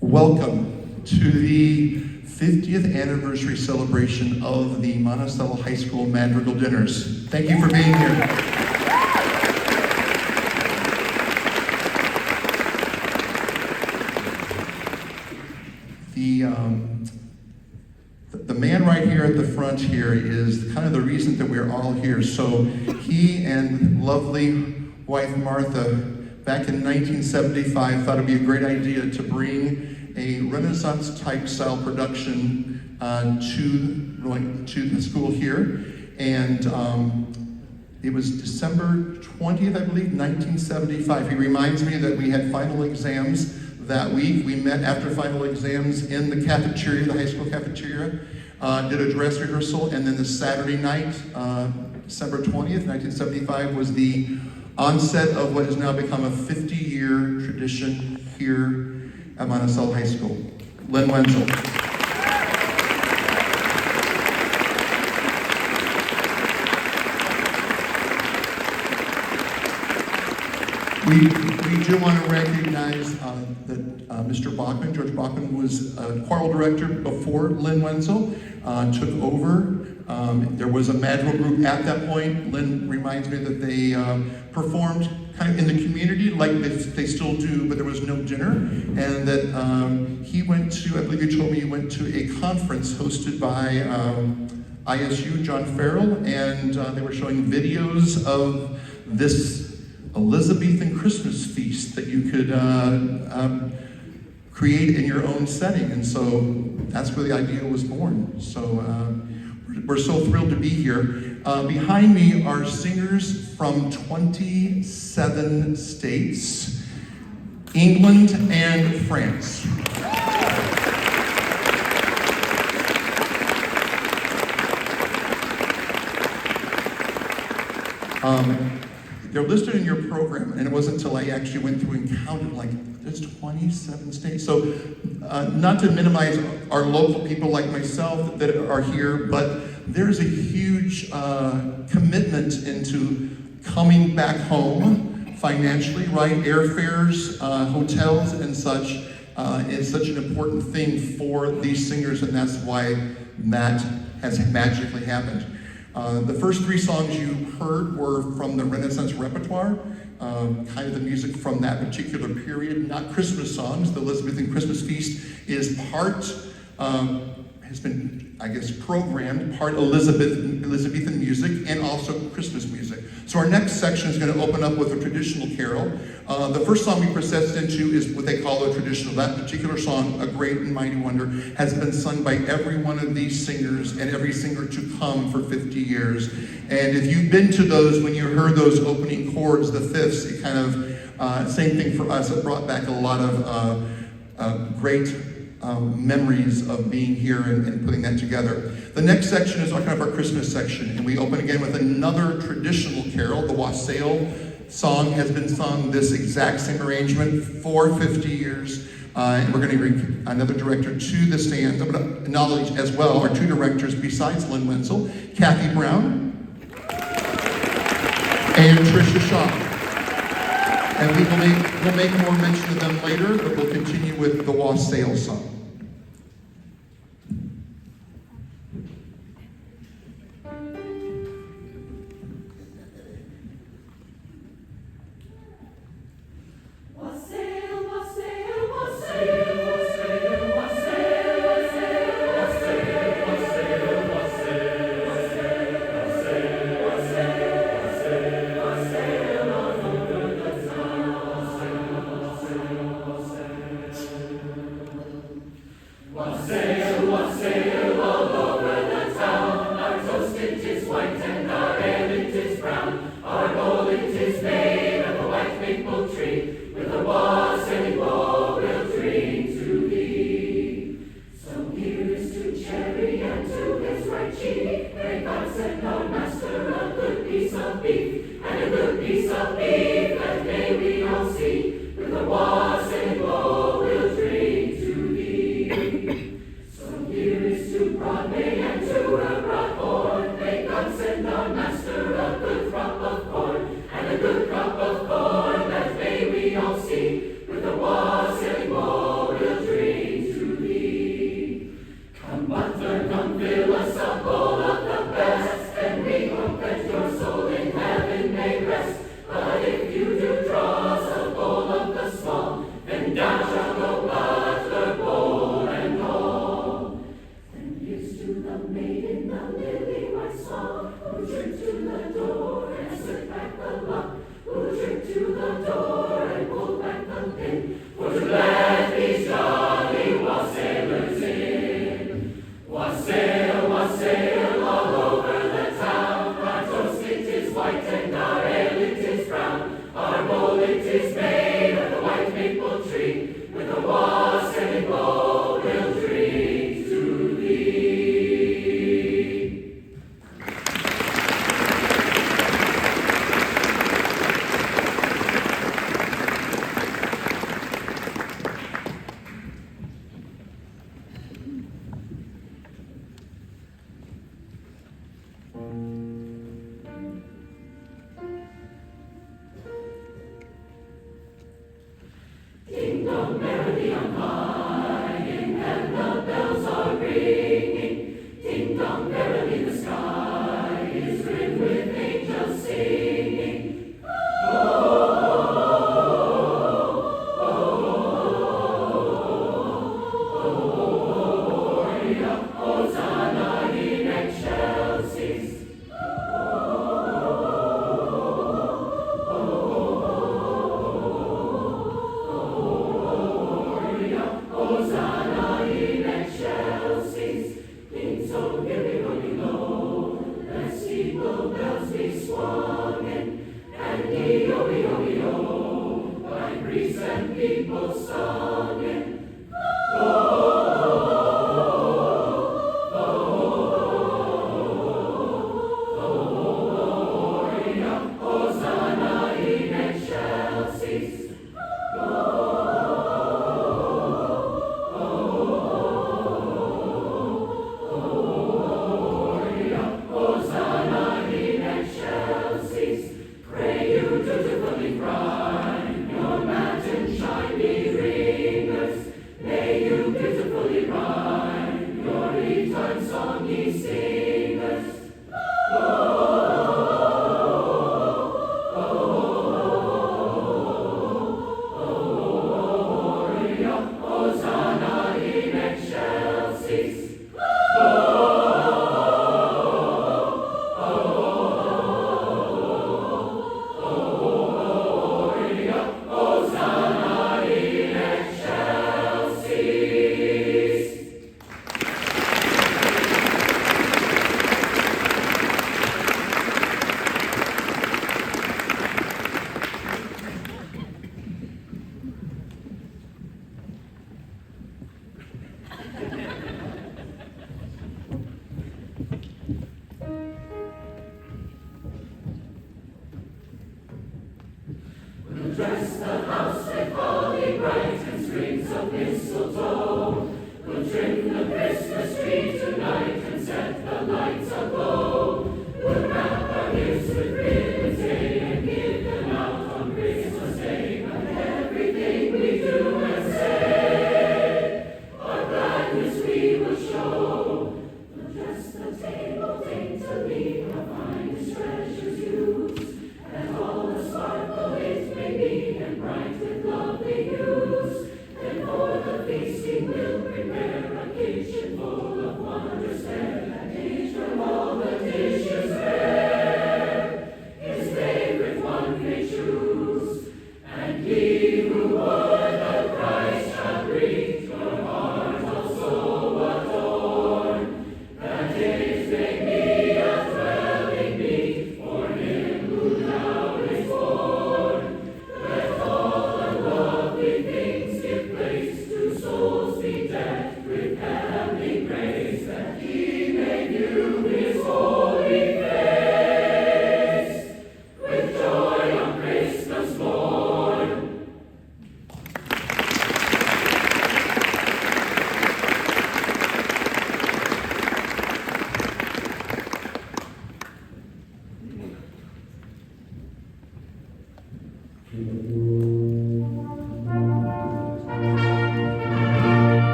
Welcome to the 50th anniversary celebration of the Monticello High School Madrigal Dinners. Thank you for being here. The man right here at the front here is kind of the reason that we're all here. So he and lovely wife Martha, back in 1975, thought it'd be a great idea to bring a Renaissance-type style production to the school here. And it was December 20th, I believe, 1975. He reminds me that we had final exams that week. We met after final exams in the cafeteria, the high school cafeteria, did a dress rehearsal, and then the Saturday night, December 20th, 1975, was the onset of what has now become a 50-year tradition here at Monticello High School. Lynn Wenzel. We do want to recognize that Mr. Bachman, George Bachman, was a choral director before Lynn Wenzel took over. There was a Madrigal group at that point. Lynn reminds me that they performed kind of in the community like they still do, but there was no dinner. And that he went to, I believe you told me, he went to a conference hosted by ISU, John Farrell, and they were showing videos of this Elizabethan Christmas feast that you could create in your own setting. And so that's where the idea was born. So we're so thrilled to be here. Behind me are singers from 27 states, England and France. They're listed in your program, and it wasn't until I actually went through and counted, like, there's 27 states. So not to minimize our local people like myself that are here, but there's a huge commitment into coming back home financially, right? Airfares, hotels, and such is such an important thing for these singers, and that's why that has magically happened. The first three songs you heard were from the Renaissance repertoire, kind of the music from that particular period, not Christmas songs. The Elizabethan Christmas Feast is part, has been, I guess, programmed, part Elizabethan music and also Christmas music. So our next section is going to open up with a traditional carol. The first song we processed into is what they call a traditional. That particular song, A Great and Mighty Wonder, has been sung by every one of these singers and every singer to come for 50 years. And if you've been to those, when you heard those opening chords, the fifths, it kind of, same thing for us, it brought back a lot of great memories of being here and putting that together. The next section is kind of our Christmas section, and we open again with another traditional carol. The Wassail song has been sung this exact same arrangement for 50 years, and we're going to bring another director to the stand. I'm going to acknowledge as well our two directors besides Lynn Wenzel, Kathy Brown and Tricia Shaw. And we'll make more mention of them later, but we'll continue with the Wassail song.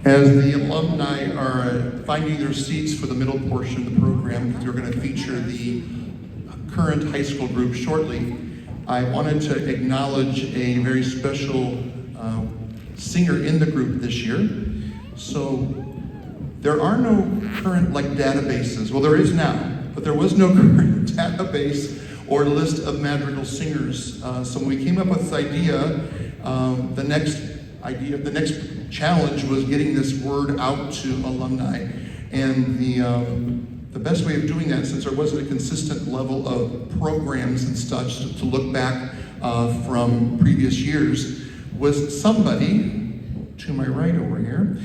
As the alumni are finding their seats for the middle portion of the program, because we're going to feature the current high school group shortly, I wanted to acknowledge a very special singer in the group this year. So there are no current databases. Well, there is now, but there was no current database or list of Madrigal singers. So when we came up with this idea, the next challenge was getting this word out to alumni. And the best way of doing that, since there wasn't a consistent level of programs and such to look back from previous years, was somebody to my right over here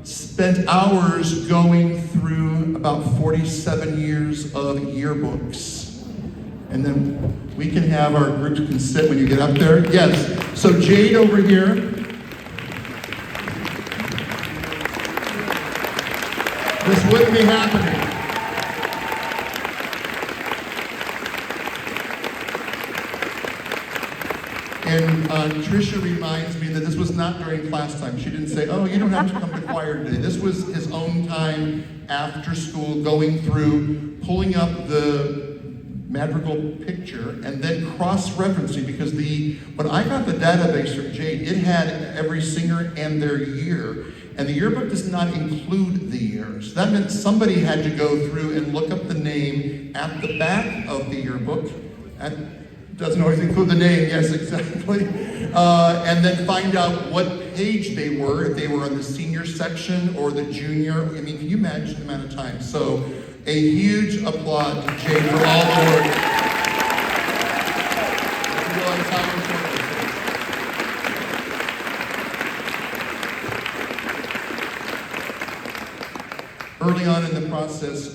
spent hours going through about 47 years of yearbooks. And then we can have our groups can sit when you get up there. Yes, so Jade over here. This wouldn't be happening. And Tricia reminds me that this was not during class time. She didn't say, oh, you don't have to come to choir today. This was his own time after school, going through, pulling up the Madrigal picture, and then cross-referencing, because when I got the database from Jade, it had every singer and their year. And the yearbook does not include the years. That meant somebody had to go through and look up the name at the back of the yearbook. And doesn't always include the name, yes, exactly. And then find out what page they were, if they were in the senior section or the junior. I mean, can you imagine the amount of time? So a huge applaud to Jay for all the work. You realize how important this is. Early on in the process,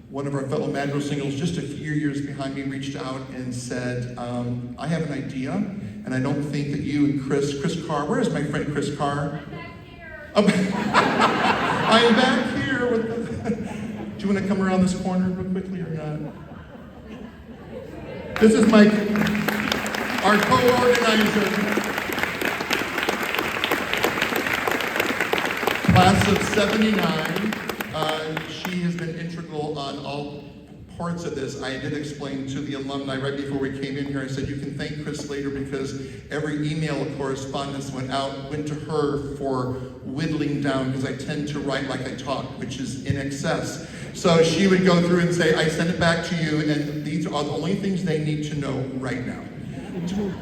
one of our fellow Madrigal singles, just a few years behind me, reached out and said, I have an idea, and I don't think that you and Chris Carr, where is my friend Chris Carr? I'm back here. I am back here with the, do you want to come around this corner real quickly or not? This is our co-organizer. Class of 79. She has been integral on all parts of this. I did explain to the alumni right before we came in here, I said, you can thank Chris later, because every email correspondence went to her for whittling down, because I tend to write like I talk, which is in excess. So she would go through and say, I send it back to you, and these are the only things they need to know right now.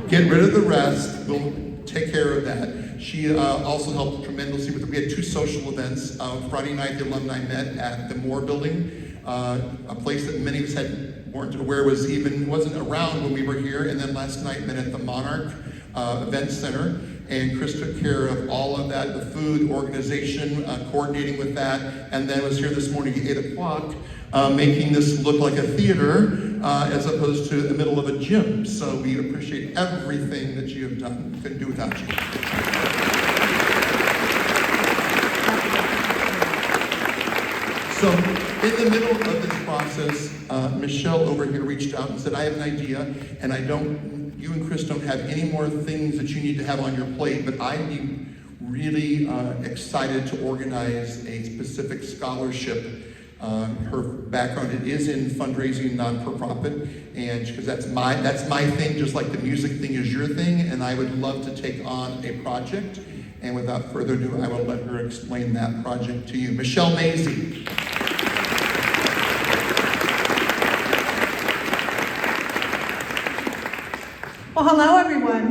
Get rid of the rest, we'll take care of that. She also helped tremendously we had 2 social events. Friday night, the alumni met at the Moore Building, a place that many of us weren't aware wasn't around when we were here. And then last night, met at the Monarch Event Center. And Chris took care of all of that, the food, organization, coordinating with that. And then was here this morning at 8 o'clock, making this look like a theater as opposed to the middle of a gym. So we appreciate everything that you have done. We couldn't do without you. So in the middle of this process, Michelle over here reached out and said, I have an idea, and you and Chris don't have any more things that you need to have on your plate, but I'd be really excited to organize a specific scholarship. Her background, it is in fundraising, non-for-profit, and because that's my thing, just like the music thing is your thing, and I would love to take on a project. And without further ado, I will let her explain that project to you. Michelle Mazie. Well, hello everyone.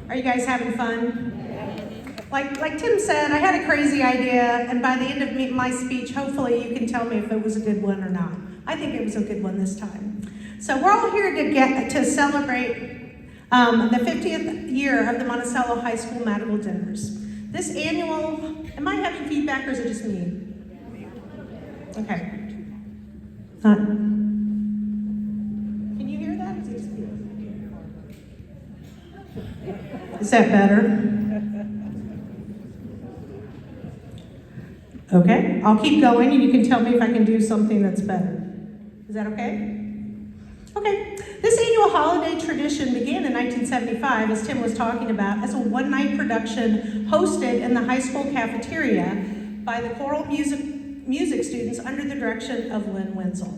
Are you guys having fun? Like Tim said, I had a crazy idea, and by the end of my speech, hopefully you can tell me if it was a good one or not. I think it was a good one this time. So we're all here to celebrate the 50th year of the Monticello High School Madrigal Dinners. This annual, am I having feedback or is it just me? Okay. Can you hear that? Is it just me? Is that better? Okay, I'll keep going and you can tell me if I can do something that's better. Is that okay? Okay, this annual holiday tradition began in 1975, as Tim was talking about, as a one-night production hosted in the high school cafeteria by the choral music students under the direction of Lynn Wenzel.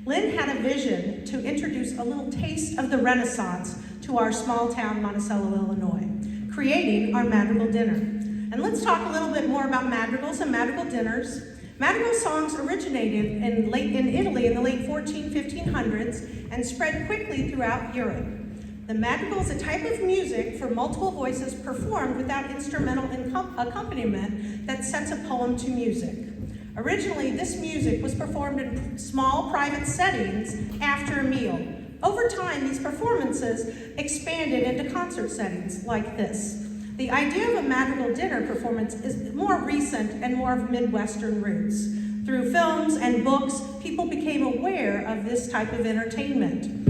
Lynn had a vision to introduce a little taste of the Renaissance to our small town, Monticello, Illinois, creating our Madrigal Dinner. And let's talk a little bit more about madrigals and madrigal dinners. Madrigal songs originated in Italy in the late 1500s and spread quickly throughout Europe. The madrigal is a type of music for multiple voices performed without instrumental accompaniment that sets a poem to music. Originally, this music was performed in small private settings after a meal. Over time, these performances expanded into concert settings like this. The idea of a madrigal dinner performance is more recent and more of Midwestern roots. Through films and books, people became aware of this type of entertainment.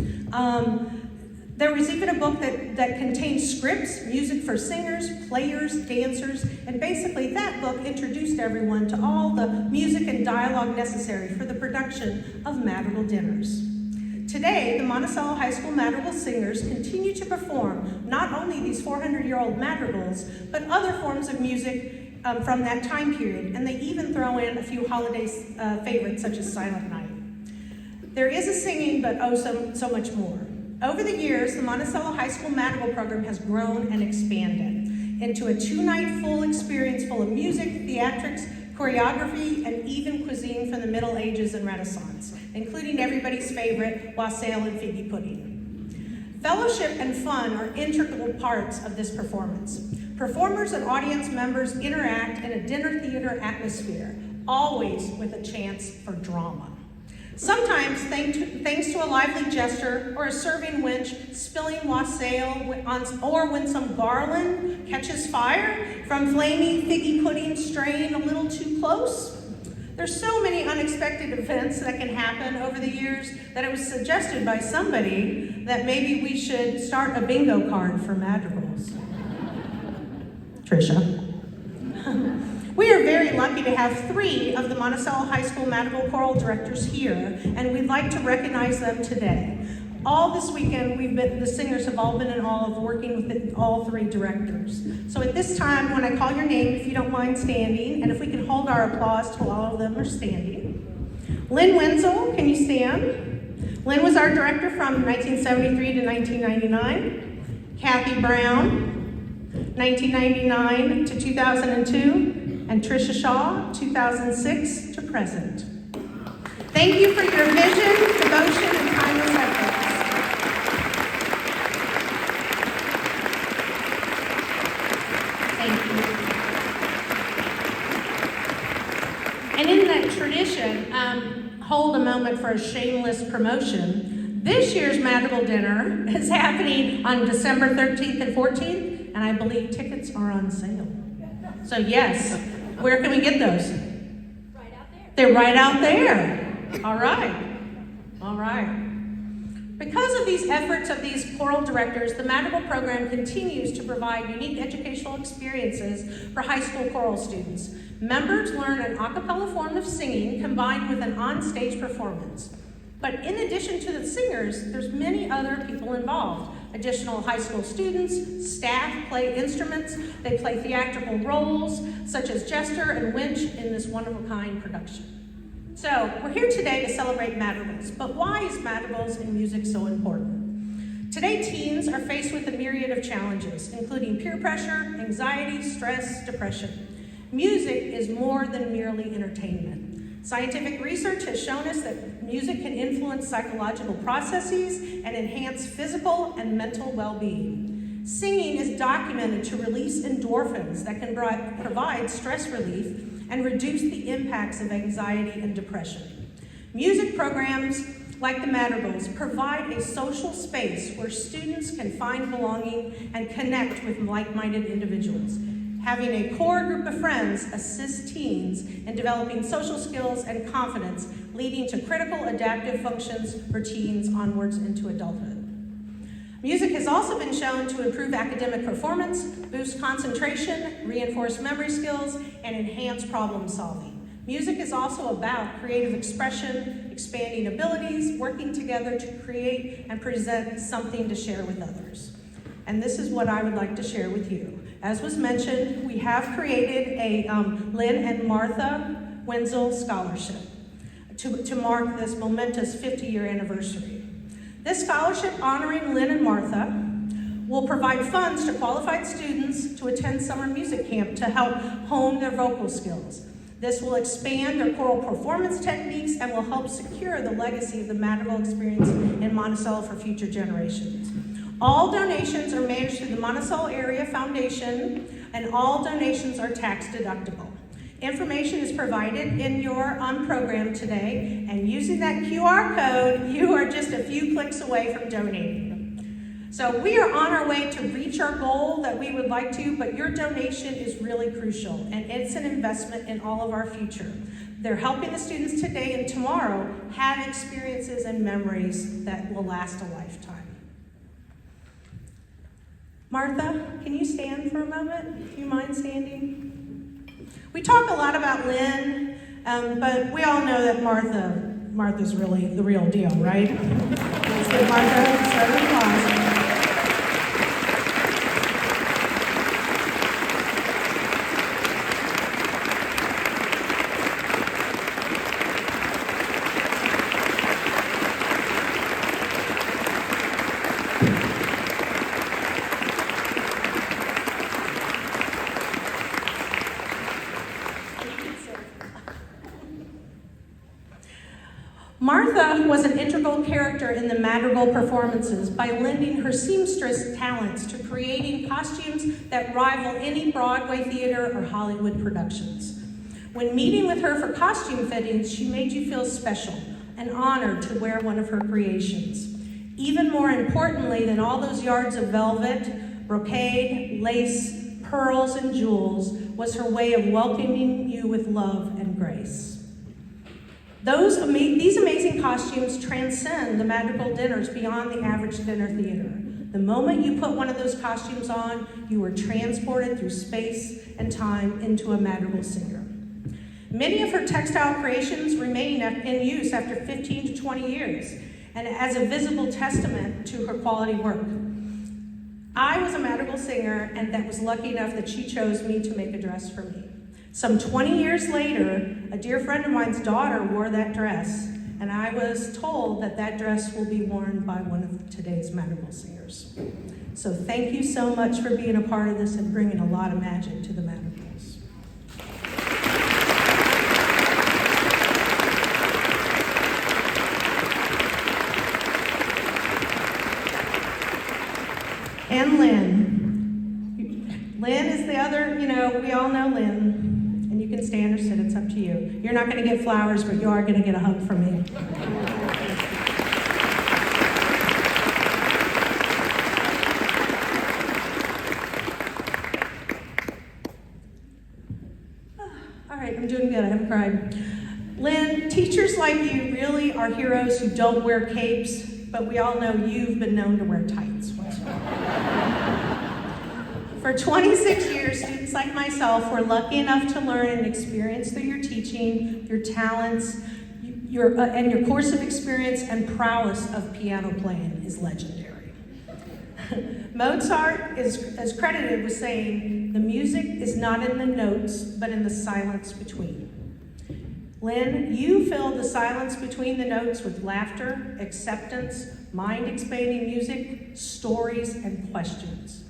There was even a book that contained scripts, music for singers, players, dancers, and basically that book introduced everyone to all the music and dialogue necessary for the production of madrigal dinners. Today, the Monticello High School Madrigal Singers continue to perform not only these 400-year-old madrigals, but other forms of music from that time period, and they even throw in a few holiday favorites such as Silent Night. There is a singing, but so much more. Over the years, the Monticello High School Madrigal program has grown and expanded into a 2-night full experience full of music, theatrics, choreography, and even cuisine from the Middle Ages and Renaissance, including everybody's favorite wassail and figgy pudding. Fellowship and fun are integral parts of this performance. Performers and audience members interact in a dinner theater atmosphere, always with a chance for drama. Sometimes, thanks to a lively gesture or a serving wench spilling wassail, or when some garland catches fire from flaming figgy pudding straying a little too close. There's so many unexpected events that can happen over the years that it was suggested by somebody that maybe we should start a bingo card for madrigals. Trisha. We are very lucky to have 3 of the Monticello High School Madrigal Choral directors here, and we'd like to recognize them today. All this weekend, the singers have all been in awe of working with all 3 directors. So at this time, when I call your name, if you don't mind standing, and if we can hold our applause till all of them are standing. Lynn Wenzel, can you stand? Lynn was our director from 1973 to 1999. Kathy Brown, 1999 to 2002. And Trisha Shaw, 2006 to present. Thank you for your vision, devotion, and tireless efforts. Thank you. And in that tradition, hold a moment for a shameless promotion. This year's Madrigal Dinner is happening on December 13th and 14th, and I believe tickets are on sale. So yes, where can we get those? Right out there. They're right out there. All right. All right. Because of these efforts of these choral directors, the Madrigal program continues to provide unique educational experiences for high school choral students. Members learn an a cappella form of singing combined with an on-stage performance. But in addition to the singers, there's many other people involved. Additional high school students, staff play instruments, they play theatrical roles, such as jester and wench in this one-of-a-kind production. So, we're here today to celebrate madrigals, but why is madrigals and music so important? Today, teens are faced with a myriad of challenges, including peer pressure, anxiety, stress, depression. Music is more than merely entertainment. Scientific research has shown us that music can influence psychological processes and enhance physical and mental well-being. Singing is documented to release endorphins that can provide stress relief and reduce the impacts of anxiety and depression. Music programs like the Madrigals provide a social space where students can find belonging and connect with like-minded individuals. Having a core group of friends assists teens in developing social skills and confidence, leading to critical adaptive functions for teens onwards into adulthood. Music has also been shown to improve academic performance, boost concentration, reinforce memory skills, and enhance problem solving. Music is also about creative expression, expanding abilities, working together to create and present something to share with others. And this is what I would like to share with you. As was mentioned, we have created a Lynn and Martha Wenzel Scholarship. to mark this momentous 50-year anniversary. This scholarship honoring Lynn and Martha will provide funds to qualified students to attend summer music camp to help hone their vocal skills. This will expand their choral performance techniques and will help secure the legacy of the Madrigal experience in Monticello for future generations. All donations are managed through the Monticello Area Foundation, and all donations are tax deductible. Information is provided in your program today, and using that QR code, you are just a few clicks away from donating. So we are on our way to reach our goal that we would like to, but your donation is really crucial, and it's an investment in all of our future. They're helping the students today and tomorrow have experiences and memories that will last a lifetime. Martha, can you stand for a moment? Do you mind standing? We talk a lot about Lynn, but we all know that Martha's really the real deal, right? Let's give Martha a round of applause. Martha was an integral character in the Madrigal performances by lending her seamstress talents to creating costumes that rival any Broadway theater or Hollywood productions. When meeting with her for costume fittings, she made you feel special and honored to wear one of her creations. Even more importantly than all those yards of velvet, brocade, lace, pearls, and jewels was her way of welcoming you with love and grace. These amazing costumes transcend the Madrigal dinners beyond the average dinner theater. The moment you put one of those costumes on, you were transported through space and time into a Madrigal singer. Many of her textile creations remain in use after 15 to 20 years, and as a visible testament to her quality work. I was a Madrigal singer, and that was lucky enough that she chose me to make a dress for me. Some 20 years later, a dear friend of mine's daughter wore that dress, and I was told that that dress will be worn by one of today's Madrigal singers. So thank you so much for being a part of this and bringing a lot of magic to the Madrigals. And Lynn. Lynn is the other, we all know Lynn. And you can stand or sit, it's up to you. You're not going to get flowers, but you are going to get a hug from me. All right, I'm doing good, I haven't cried. Lynn, teachers like you really are heroes who don't wear capes, but we all know you've been known to wear tights. For 26 years, students like myself were lucky enough to learn and experience through your teaching, your talents, and your course of experience and prowess of piano playing is legendary. Mozart is credited with saying, "The music is not in the notes, but in the silence between." Lynn, you filled the silence between the notes with laughter, acceptance, mind-expanding music, stories, and questions.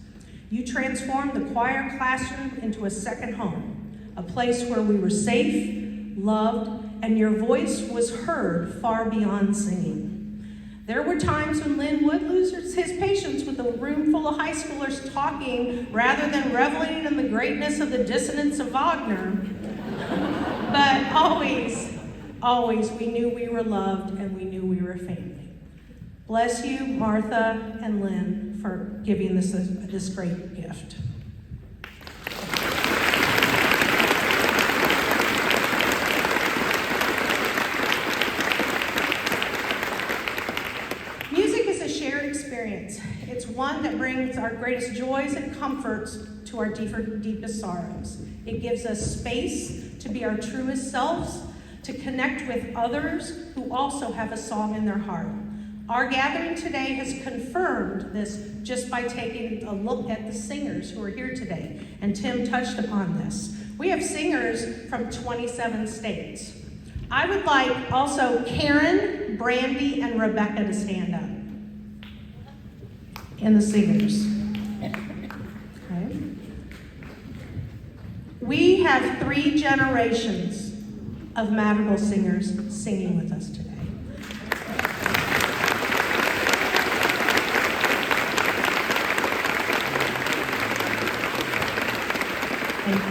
You transformed the choir classroom into a second home, a place where we were safe, loved, and your voice was heard far beyond singing. There were times when Lynn would lose his patience with a room full of high schoolers talking rather than reveling in the greatness of the dissonance of Wagner. But always we knew we were loved and we knew we were family. Bless you, Martha and Lynn, for giving this great gift. Music is a shared experience. It's one that brings our greatest joys and comforts to our deepest sorrows. It gives us space to be our truest selves, to connect with others who also have a song in their heart. Our gathering today has confirmed this just by taking a look at the singers who are here today, and Tim touched upon this. We have singers from 27 states. I would like also Karen, Brandy, and Rebecca to stand up. And the singers. Okay. We have 3 generations of Madrigal singers singing with us today. Thank you.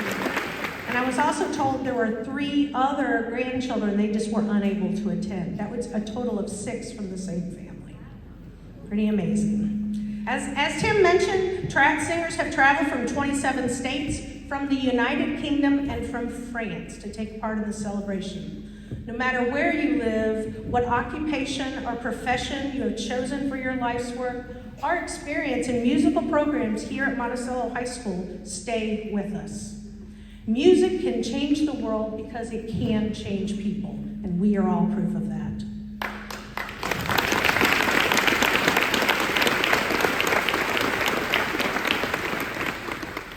And I was also told there were 3 other grandchildren, they just were unable to attend. That was a total of 6 from the same family. Pretty amazing. As Tim mentioned, singers have traveled from 27 states, from the United Kingdom, and from France to take part in the celebration. No matter where you live, what occupation or profession you have chosen for your life's work, our experience in musical programs here at Monticello High School stay with us. Music can change the world because it can change people, and we are all proof of that.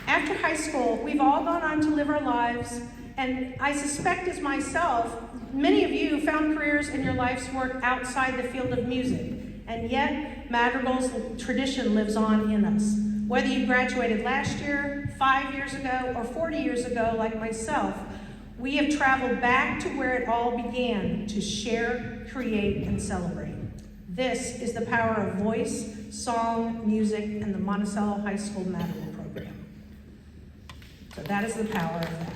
After high school, we've all gone on to live our lives, and I suspect as myself, many of you found careers in your life's work outside the field of music, and yet Madrigal's tradition lives on in us. Whether you graduated last year, 5 years ago, or 40 years ago like myself, we have traveled back to where it all began, to share, create, and celebrate. This is the power of voice, song, music, and the Monticello High School Madrigal program. So that is the power of that.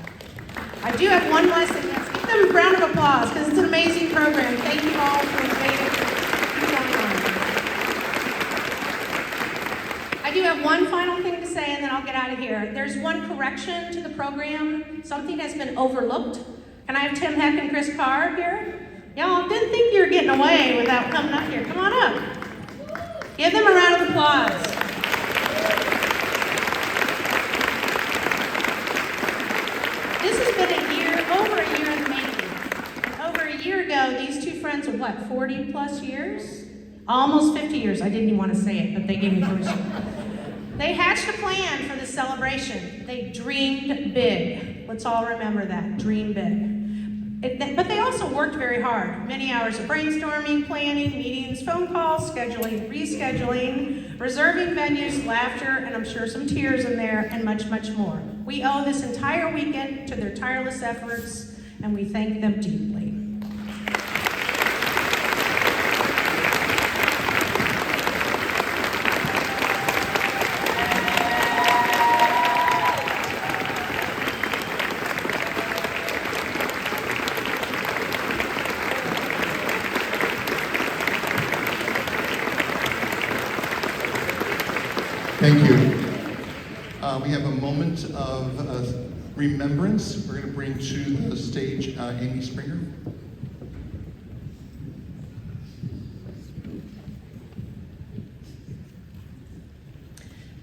I do have one last thing. Let's give them a round of applause because it's an amazing program. Thank you all for inviting me. I do have one final thing to say and then I'll get out of here. There's one correction to the program. Something has been overlooked. Can I have Tim Heck and Chris Carr here? Y'all didn't think you were getting away without coming up here. Come on up. Give them a round of applause. This has been over a year in the making. Over a year ago, these 2 friends of 40 plus years? Almost 50 years. I didn't even want to say it, but they gave me permission. They hatched a plan for this celebration. They dreamed big. Let's all remember that. Dream big. But they also worked very hard. Many hours of brainstorming, planning, meetings, phone calls, scheduling, rescheduling, reserving venues, laughter, and I'm sure some tears in there, and much, much more. We owe this entire weekend to their tireless efforts, and we thank them deeply. Thank you. We have a moment of remembrance. We're going to bring to the stage Amy Springer.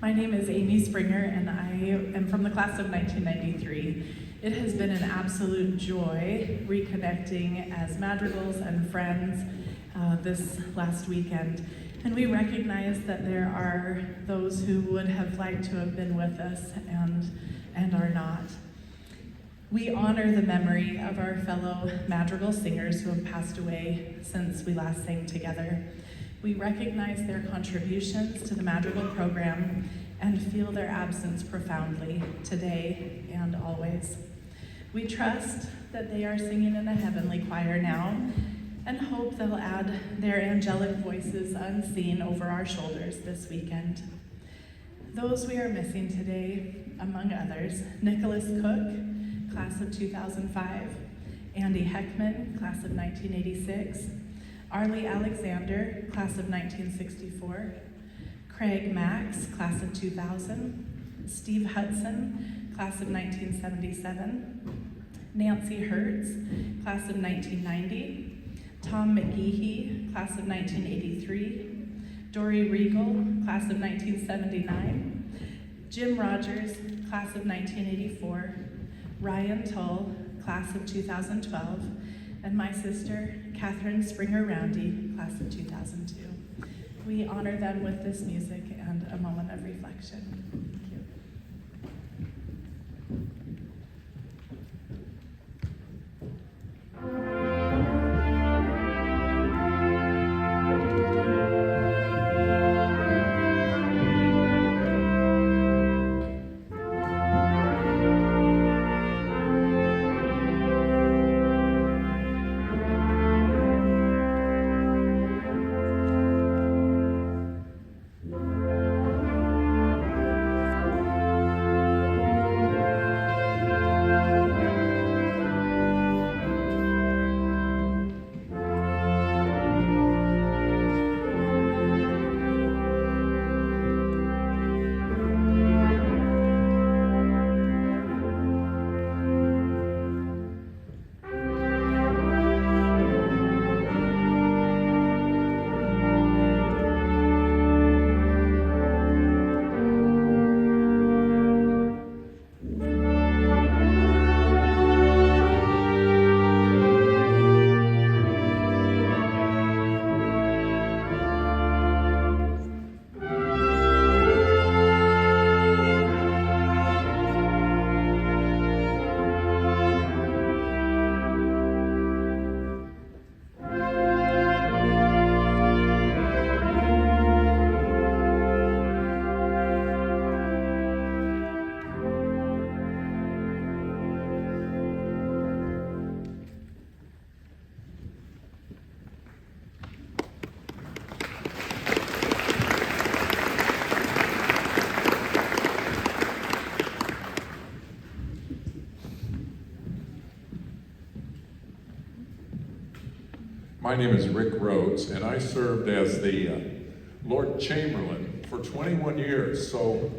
My name is Amy Springer, and I am from the class of 1993. It has been an absolute joy reconnecting as Madrigals and friends this last weekend. And we recognize that there are those who would have liked to have been with us and are not. We honor the memory of our fellow Madrigal singers who have passed away since we last sang together. We recognize their contributions to the Madrigal program and feel their absence profoundly today and always. We trust that they are singing in a heavenly choir now and hope they'll add their angelic voices unseen over our shoulders this weekend. Those we are missing today, among others, Nicholas Cook, class of 2005, Andy Heckman, class of 1986, Arlie Alexander, class of 1964, Craig Max, class of 2000, Steve Hudson, class of 1977, Nancy Hertz, class of 1990, Tom McGeehee, class of 1983, Dory Regal, class of 1979, Jim Rogers, class of 1984, Ryan Tull, class of 2012, and my sister, Catherine Springer Roundy, class of 2002. We honor them with this music and a moment of reflection. Thank you. My name is Rick Rhodes, and I served as the Lord Chamberlain for 21 years. So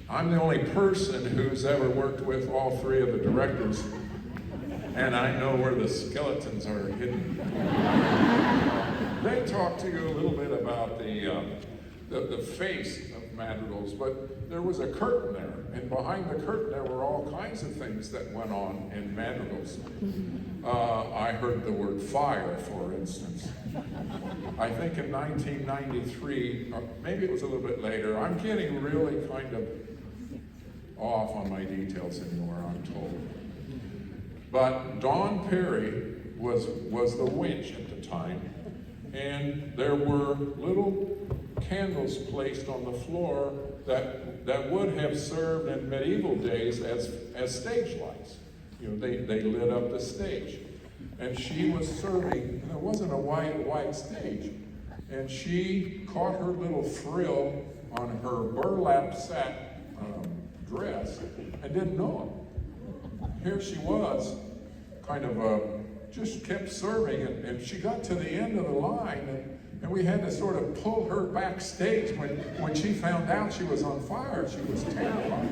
I'm the only person who's ever worked with all three of the directors, and I know where the skeletons are hidden. They talked to you a little bit about the face of Madrigals, but there was a curtain there, and behind the curtain there were all kinds of things that went on in Madrigals. I heard the word fire, for instance. I think in 1993, or maybe it was a little bit later, I'm getting really kind of off on my details anymore, I'm told. But Don Perry was the winch at the time, and there were little candles placed on the floor that would have served in medieval days as stage lights. You know, they lit up the stage. And she was serving, and there wasn't a white stage. And she caught her little frill on her burlap sack dress and didn't know it. Here she was, kind of just kept serving, and she got to the end of the line, and we had to sort of pull her backstage. When she found out she was on fire, she was terrified.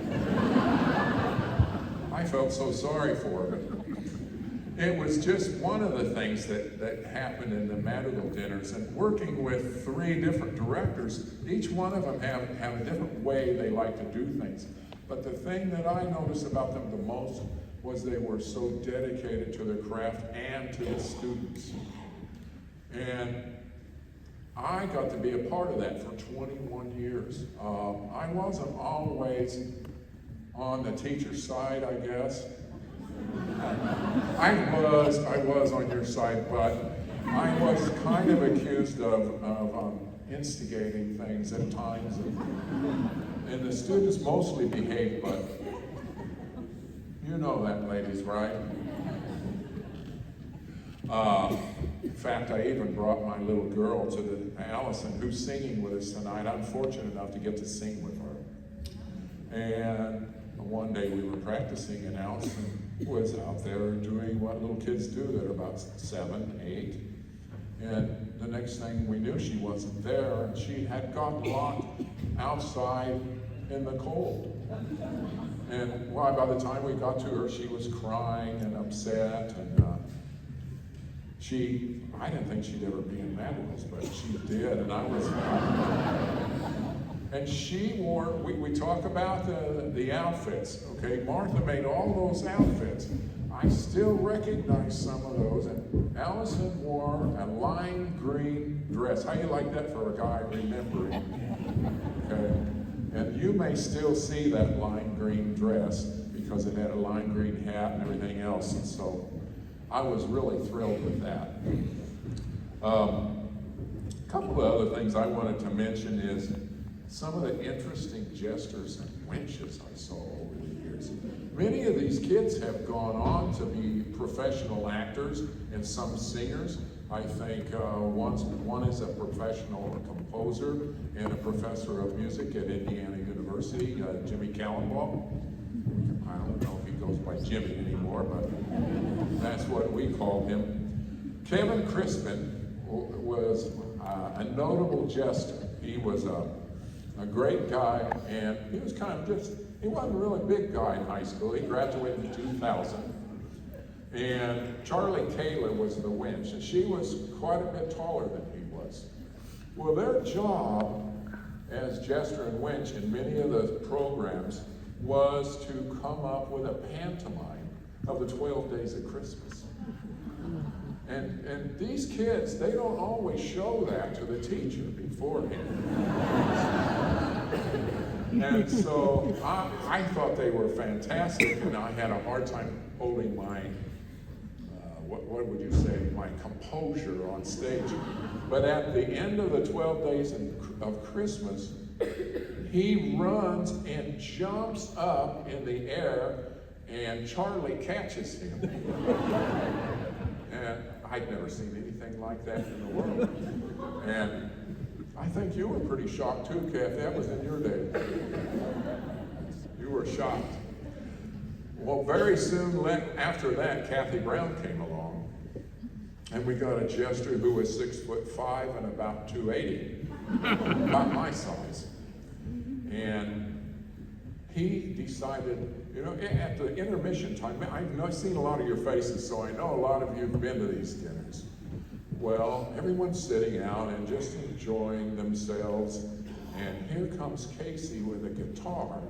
I felt so sorry for her. It was just one of the things that happened in the Madrigal dinners, and working with three different directors, each one of them have a different way they like to do things. But the thing that I noticed about them the most was they were so dedicated to their craft and to the students. And I got to be a part of that for 21 years. I wasn't always on the teacher's side, I guess. I was on your side, but I was kind of accused of instigating things at times, and the students mostly behaved, but you know that, ladies, right? In fact, I even brought my little girl to Allison, who's singing with us tonight. I'm fortunate enough to get to sing with her. And one day we were practicing, and Allison was out there doing what little kids do that are about 7, 8. And the next thing we knew, she wasn't there, and she had gotten locked outside in the cold. And by the time we got to her, she was crying and upset, and I didn't think she'd ever be in Madrigals, but she did, and I was. And she wore, we talk about the outfits, okay? Martha made all those outfits. I still recognize some of those. And Allison wore a lime green dress. How you like that for a guy remembering? Okay? And you may still see that lime green dress because it had a lime green hat and everything else. And so I was really thrilled with that. A couple of other things I wanted to mention is some of the interesting jesters and winches I saw over the years. Many of these kids have gone on to be professional actors and some singers. I think one is a professional composer and a professor of music at Indiana University, Jimmy Callenbaugh. I don't know if he goes by Jimmy anymore, but that's what we called him. Kevin Crispin was a notable jester. He was a great guy, and he was kind of he wasn't a really big guy in high school. He graduated in 2000. And Charlie Taylor was the winch, and she was quite a bit taller than he was. Well, their job as jester and winch in many of the programs was to come up with a pantomime of the 12 Days of Christmas. And these kids, they don't always show that to the teacher beforehand. And so I thought they were fantastic, and I had a hard time holding my, what would you say, my composure on stage. But at the end of the 12 Days of Christmas, he runs and jumps up in the air, and Charlie catches him. And I'd never seen anything like that in the world. And I think you were pretty shocked too, Kathy. That was in your day. You were shocked. Well, very soon after that, Kathy Brown came along. And we got a jester who was 6'5" and about 280, about my size. And he decided, you know, at the intermission time, I've seen a lot of your faces, so I know a lot of you have been to these dinners. Well, everyone's sitting out and just enjoying themselves, and here comes Casey with a guitar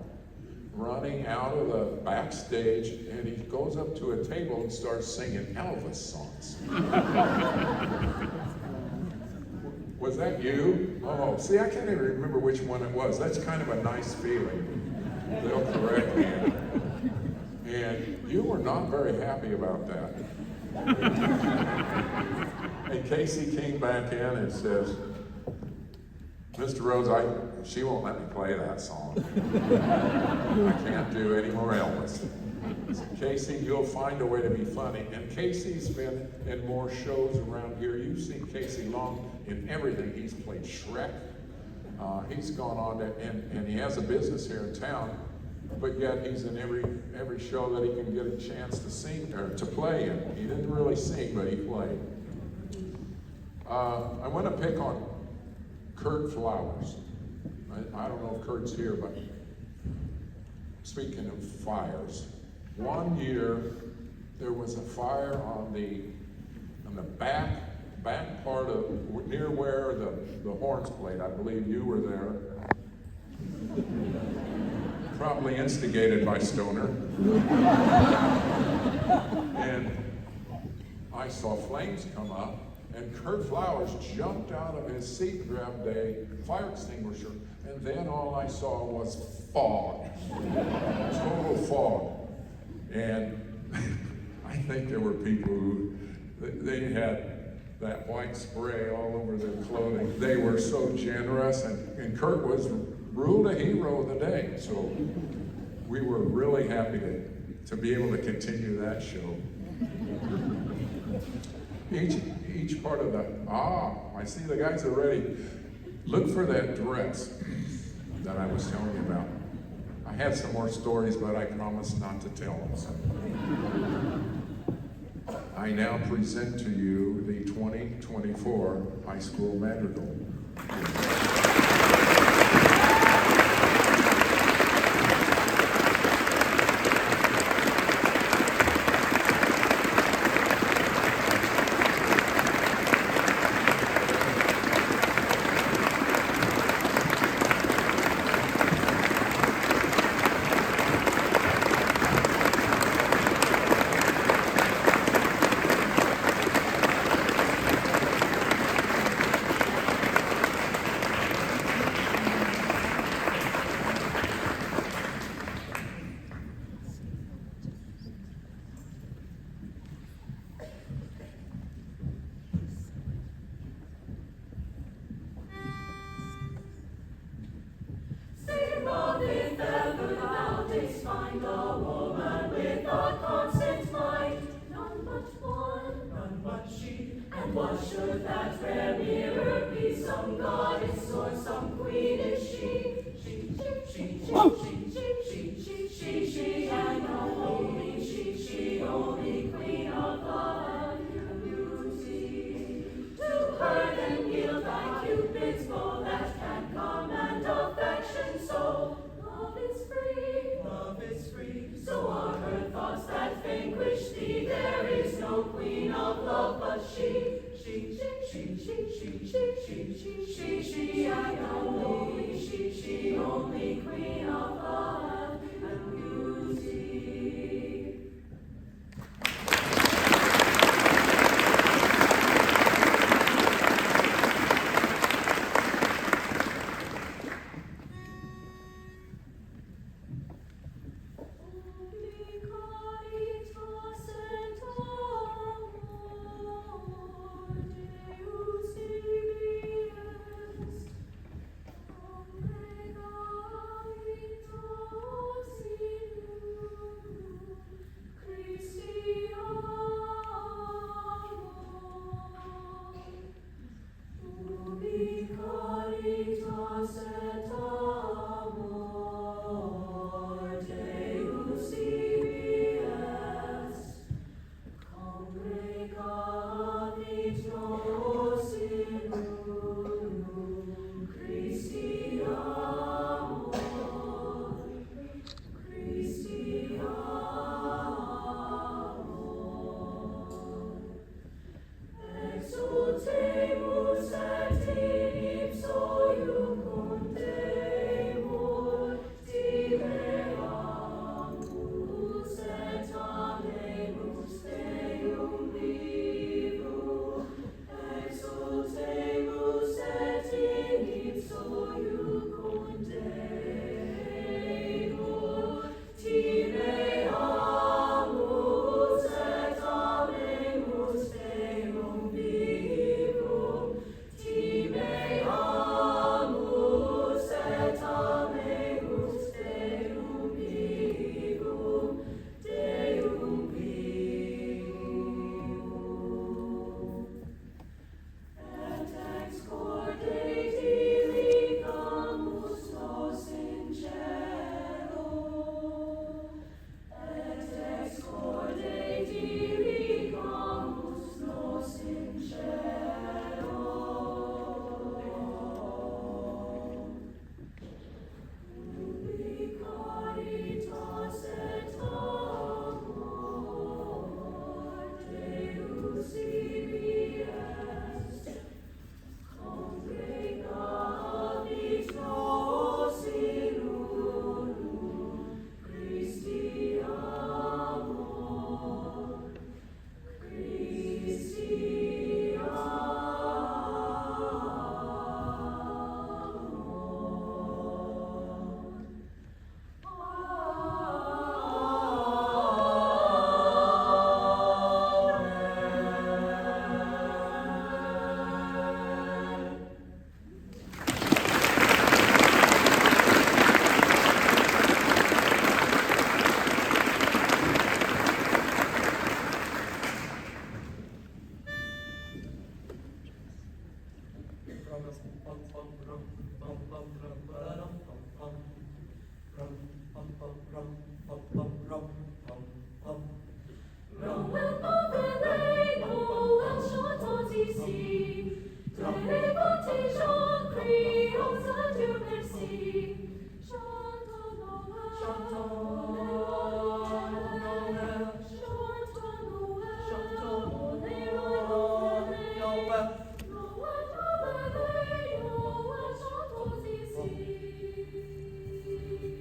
running out of the backstage, and he goes up to a table and starts singing Elvis songs. Was that you? Oh, see, I can't even remember which one it was. That's kind of a nice feeling. They'll correct me. And you were not very happy about that. And Casey came back in and says, Mr. Rhodes, she won't let me play that song. I can't do any more Elvis. So, Casey, you'll find a way to be funny. And Casey's been in more shows around here. You've seen Casey Long in everything. He's played Shrek. He's gone on to, and he has a business here in town, but yet he's in every show that he can get a chance to sing or to play in. He didn't really sing, but he played. I want to pick on Kurt Flowers. I don't know if Kurt's here, but speaking of fires, one year there was a fire on the back part of near where the horns played. I believe you were there. Probably instigated by Stoner. And I saw flames come up, and Kurt Flowers jumped out of his seat, grabbed a fire extinguisher, and then all I saw was fog. Total fog. And I think there were people who, they had that white spray all over their clothing. They were so generous, and Kurt was ruled a hero of the day. So we were really happy to be able to continue that show. Each part of the, I see the guys are ready. Look for that dress that I was telling you about. I had some more stories, but I promised not to tell them. So. I now present to you the 2024 High School Madrigal.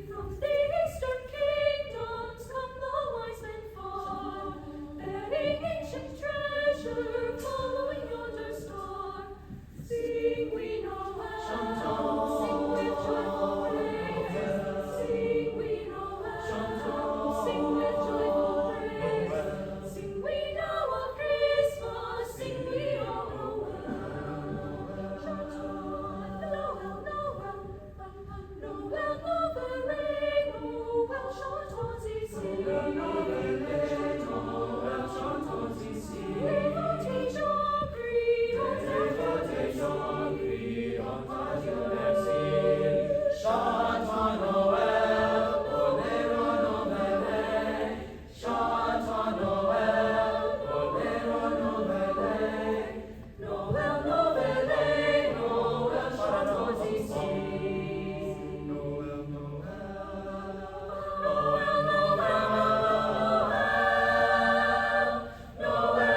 From the eastern kingdoms come the wise men far, bearing ancient treasure, following yonder star. Sing we Noel, sing with joyful praise. Sing we Noel, sing with joyful praise. Sing we now of Christmas, sing we of Noel. Noel, Noel, Noel, Noel, Noel, chantons ici. Noel, chantons ici. Les voltigeurs crient, en Dieu merci. Chantons Noël, bonero novelle. Chantons Noël, bonero novelle. Noël, novelle, Noël, chantons ici. Noël, Noël, Noël, Noël, Noël, Noël,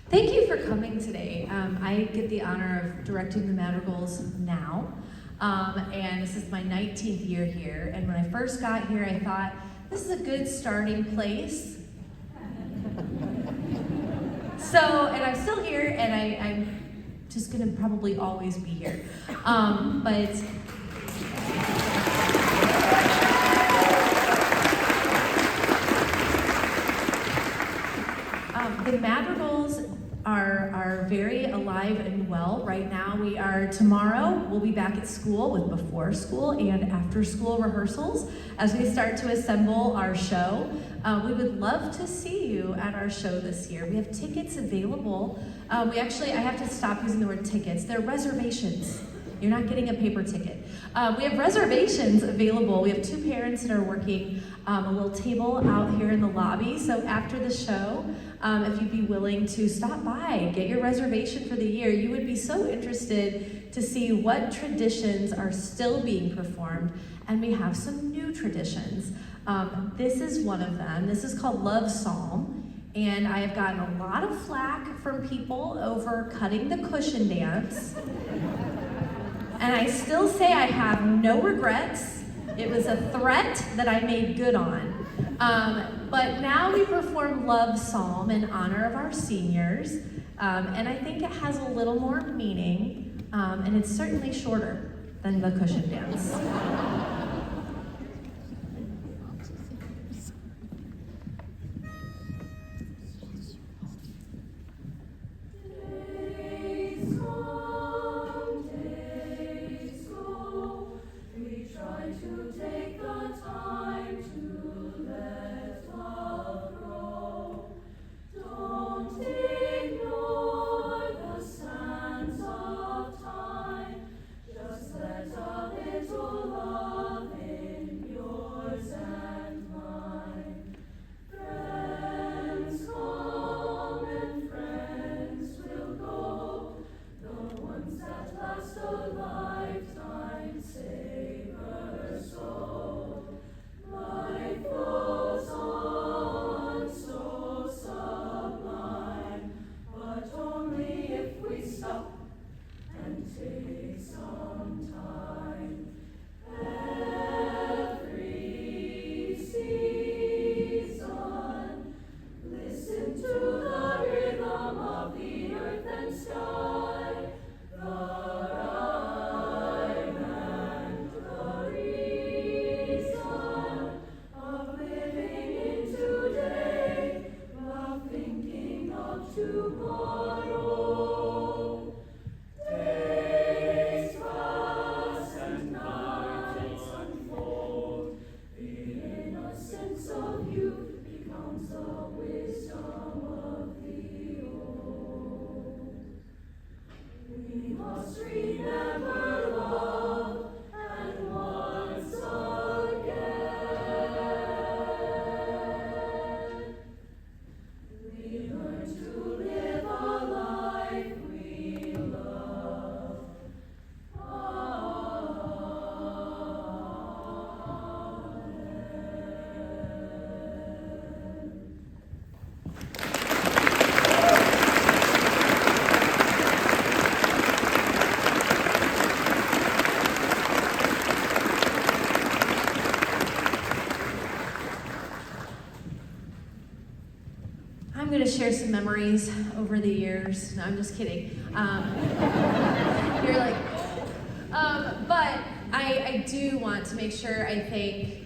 Thank you for coming today. I get the honor of directing the Madrigals now, and this is my 19th year here. And when I first got here, I thought, this is a good starting place. And I'm still here, and I'm just gonna probably always be here. The Madrigals are very alive and well right now. Tomorrow, we'll be back at school with before school and after school rehearsals as we start to assemble our show. We would love to see you at our show this year. We have tickets available. I have to stop using the word tickets. They're reservations. You're not getting a paper ticket. We have reservations available. We have 2 parents that are working a little table out here in the lobby. So after the show, if you'd be willing to stop by, get your reservation for the year, you would be so interested to see what traditions are still being performed. And we have some new traditions. This is one of them. This is called Love Psalm. And I have gotten a lot of flack from people over cutting the cushion dance. And I still say I have no regrets. It was a threat that I made good on. But now we perform Love Psalm in honor of our seniors. And I think it has a little more meaning. And it's certainly shorter than the cushion dance. Days go, we try to take the time to let love grow. Don't ignore the sands of time, just let a little love I'm going to share some memories over the years. No, I'm just kidding. You're like, but I do want to make sure I thank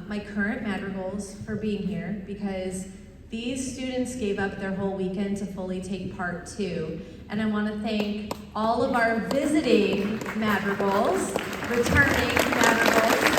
my current Madrigals for being here, because these students gave up their whole weekend to fully take part too. And I want to thank all of our visiting Madrigals, returning Madrigals.